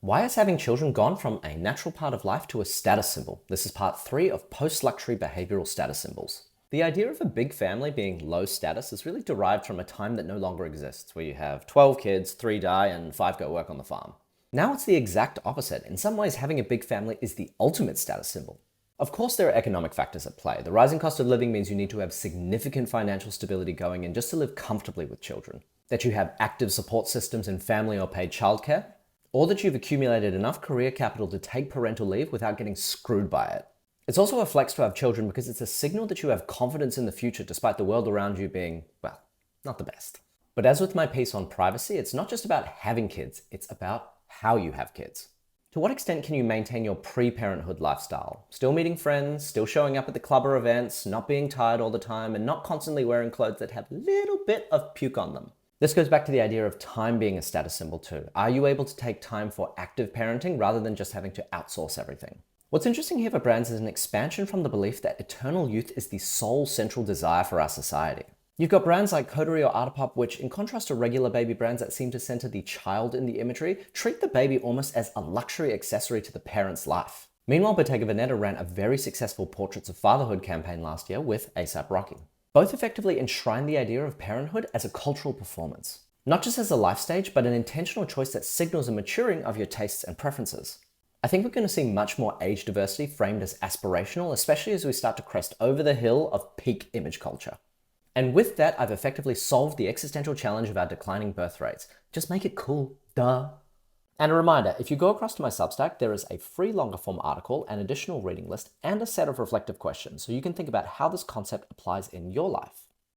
Why has having children gone from a natural part of life to a status symbol? This is part 3 of post-luxury behavioral status symbols. The idea of a big family being low status is really derived from a time that no longer exists, where you have 12 kids, 3 die, and 5 go work on the farm. Now it's the exact opposite. In some ways, having a big family is the ultimate status symbol. Of course, there are economic factors at play. The rising cost of living means you need to have significant financial stability going in just to live comfortably with children. That you have active support systems in family or paid childcare, or that you've accumulated enough career capital to take parental leave without getting screwed by it. It's also a flex to have children because it's a signal that you have confidence in the future despite the world around you being, well, not the best. But as with my piece on privacy, it's not just about having kids, it's about how you have kids. To what extent can you maintain your pre-parenthood lifestyle? Still meeting friends, still showing up at the club or events, not being tired all the time, and not constantly wearing clothes that have a little bit of puke on them. This goes back to the idea of time being a status symbol too. Are you able to take time for active parenting rather than just having to outsource everything? What's interesting here for brands is an expansion from the belief that eternal youth is the sole central desire for our society. You've got brands like Coterie or Artipop, which in contrast to regular baby brands that seem to center the child in the imagery, treat the baby almost as a luxury accessory to the parent's life. Meanwhile, Bottega Veneta ran a very successful Portraits of Fatherhood campaign last year with A$AP Rocky. Both effectively enshrine the idea of parenthood as a cultural performance. Not just as a life stage, but an intentional choice that signals a maturing of your tastes and preferences. I think we're going to see much more age diversity framed as aspirational, especially as we start to crest over the hill of peak image culture. And with that, I've effectively solved the existential challenge of our declining birth rates. Just make it cool, duh. And a reminder, if you go across to my Substack, there is a free longer form article, an additional reading list, and a set of reflective questions, so you can think about how this concept applies in your life.